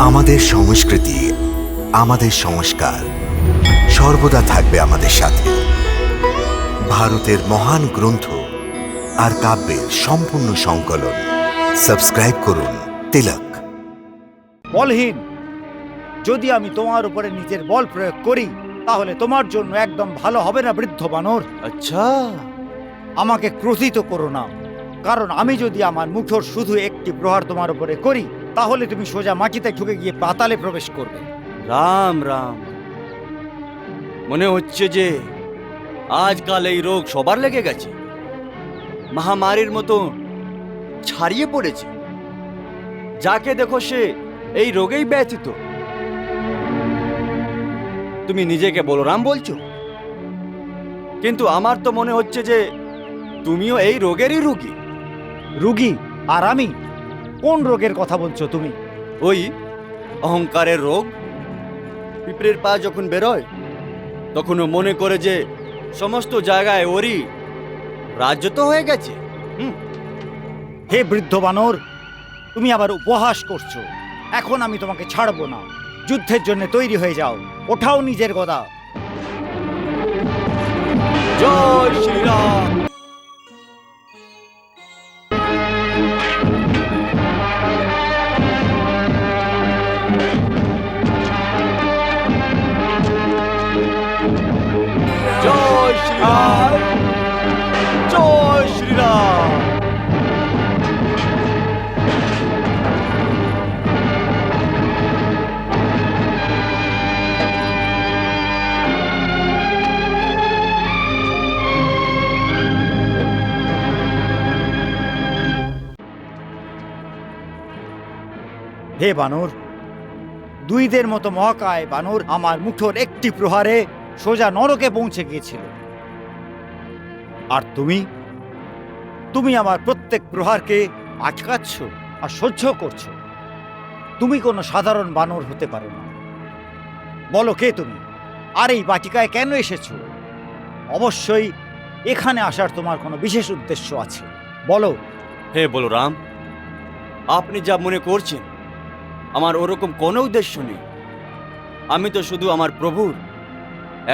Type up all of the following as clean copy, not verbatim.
আমাদের সংস্কৃতি, আমাদের সংস্কার সর্বদা থাকবে আমাদের সাথে। ভারতের মহান গ্রন্থ আর কাব্যের সম্পূর্ণ সংকলন। সাবস্ক্রাইব করুন তিলক। বলহীন, যদি আমি তোমার উপরে নিজের বল প্রয়োগ করি তাহলে তোমার জন্য একদম ভালো হবে না বৃদ্ধ বানর। আচ্ছা, আমাকে ক্রোধিত করো না, কারণ আমি যদি আমার মুঠোর শুধু একটি প্রহার তোমার উপরে করি তাহলে তুমি সোজা মাটিতে ঢুকে গিয়ে পাতালে প্রবেশ করবে। রাম রাম, মনে হচ্ছে যে আজকাল এই রোগ সবার লেগে গেছে, মহামারীর মতো ছড়িয়ে পড়েছে। যাকে দেখো সে এই রোগেই ব্যথিত। তুমি নিজেকে বলরাম বলছো, কিন্তু আমার তো মনে হচ্ছে যে তুমিও এই রোগেরই রোগী। রুগী? আর আমি? কোন রোগের কথা বলছো তুমি? ওই অহংকারের রোগ। পিঁপড়ের পা যখন বেরোয় তখনও মনে করে যে সমস্ত জায়গায় ওরই রাজত্ব হয়ে গেছে। হে বৃদ্ধ বানর, তুমি আবার উপহাস করছো। এখন আমি তোমাকে ছাড়বো না। যুদ্ধের জন্য তৈরি হয়ে যাও। ওঠাও নিজের গদা। জয় শ্রীরাম। জয় শ্রীরাম, জয় শ্রীরাম। হে বানর, দুইদের মতো মহাকায় বানর আমার মুঠোর একটি প্রহারে সোজা নরকে পৌঁছে গিয়েছিল। আর তুমি আমার প্রত্যেক প্রহারকে আটকাচ্ছ আর সহ্য করছো। তুমি কোনো সাধারণ বানর হতে পারো না। বলো, কে তুমি? আর এই বাটিকায় কেন এসেছো? অবশ্যই এখানে আসার তোমার কোনো বিশেষ উদ্দেশ্য আছে। বলো। হে বলরাম, আপনি যা মনে করছেন আমার ওরকম কোনো উদ্দেশ্য নেই। আমি তো শুধু আমার প্রভুর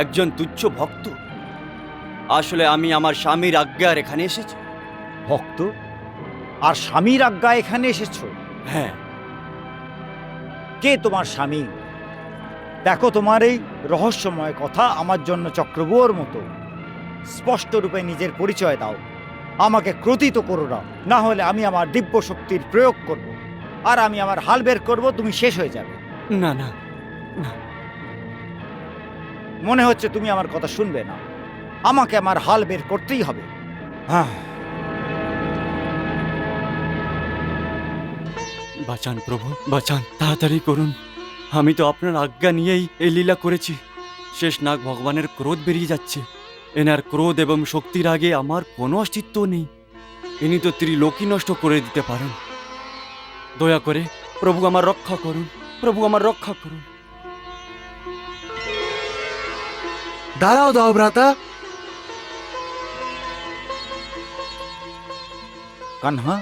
একজন তুচ্ছ ভক্ত। আসলে আমি আমার স্বামীর আজ্ঞার এখানে এসেছি। ভক্ত আর স্বামীর আজ্ঞা এখানে এসেছো? হ্যাঁ। কে তোমার স্বামী? দেখো, তোমার এই রহস্যময় কথা আমার জন্য চক্রবুয়োর মতো। স্পষ্ট রূপে নিজের পরিচয় দাও। আমাকে ক্রোধিত করো না, না হলে আমি আমার দিব্য শক্তির প্রয়োগ করব আর আমি আমার হাল বের করব, তুমি শেষ হয়ে যাবে। না না, মনে হচ্ছে তুমি আমার কথা শুনবে না। আমাকে আমার হাল বের করতেই হবে। হ্যাঁ, বাঁচান প্রভু, বাঁচান, তাড়াতাড়ি করুন। আমি তো আপনার আজ্ঞা নিয়েই এই লীলা করেছি। শেষ নাগ ভগবানের ক্রোধ বেরিয়ে যাচ্ছে। এনার ক্রোধ এবং শক্তির আগে আমার কোনো অস্তিত্ব নেই। ইনি তো ত্রিলোকই নষ্ট করে দিতে পারেন। দয়া করে প্রভু আমার রক্ষা করুন, প্রভু আমার রক্ষা করুন। দাঁড়াও দাও ভ্রাতা। কানহা,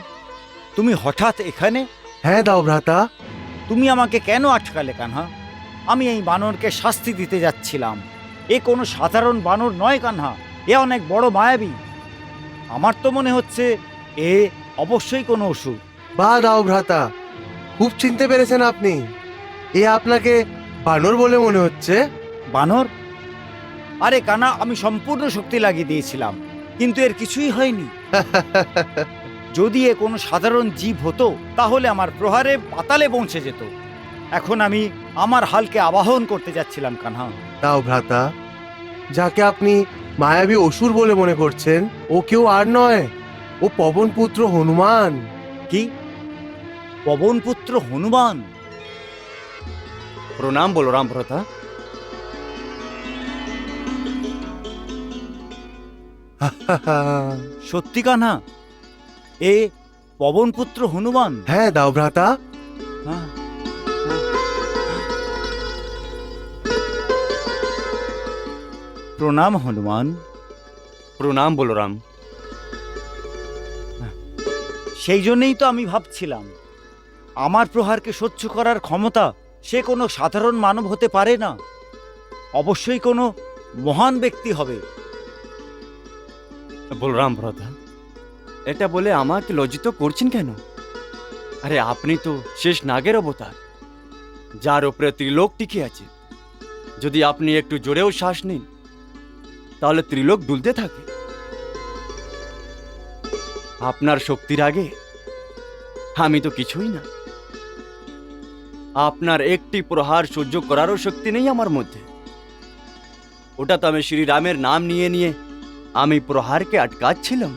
তুমি হঠাৎ এখানে? হ্যাঁ দাও ভ্রাতা। তুমি আমাকে কেন আটকালে কানহা? আমি এই বানরকে শাস্তি দিতে যাচ্ছিলাম। এ কোনো সাধারণ বানর নয় কানহা, এ অনেক বড় মায়াবী। আমার তো মনে হচ্ছে এ অবশ্যই কোনো অসুর। বা দাও ভ্রাতা, খুব চিনতে পেরেছেন আপনি। এ আপনাকে বানর বলে মনে হচ্ছে। বানর? আরে কানা, আমি সম্পূর্ণ শক্তি লাগিয়ে দিয়েছিলাম, কিন্তু এর কিছুই হয়নি। যদি এ কোনো সাধারণ জীব হতো তাহলে আমার প্রহারে পাতালে পৌঁছে যেত। এখন আমি আমার হালকে আবাহন করতে যাচ্ছিলাম কানহা। দাও ভ্রাতা, যাকে আপনি মায়াবী অসুর বলে মনে করছেন ও কেউ আর নয়, ও পবন পুত্র হনুমান। কি? পবনপুত্র হনুমান? প্রণাম বলরাম ভ্রাতা। সত্যি কানহা, এ পবনপুত্র হনুমান? হ্যাঁ দাও ভ্রাতা। হ্যাঁ। প্রণাম হনুমান। প্রণাম বলরাম। সেই জন্যই তো আমি ভাবছিলাম আমার প্রহারকে সহ্য করার ক্ষমতা সে কোনো সাধারণ মানব হতে পারে না, অবশ্যই কোনো মহান ব্যক্তি হবে। বলরাম ব্রদা, এটা বলে আমাকে লজ্জিত করছেন কেন? আরে আপনি তো শেষ নাগের অবতার, যার উপরে ত্রিলোক টিকে আছে। যদি আপনি একটু জোরেও শ্বাস নিন, তাহলে ত্রিলোক দুলতে থাকে। আপনার শক্তির আগে আমি তো কিছুই না। আপনার একটি প্রহার সহ্য করারও শক্তি নেই আমার মধ্যে। ওটা তো আমি শ্রীরামের নাম নিয়ে নিয়ে আমি প্রহারকে আটকাচ্ছিলাম।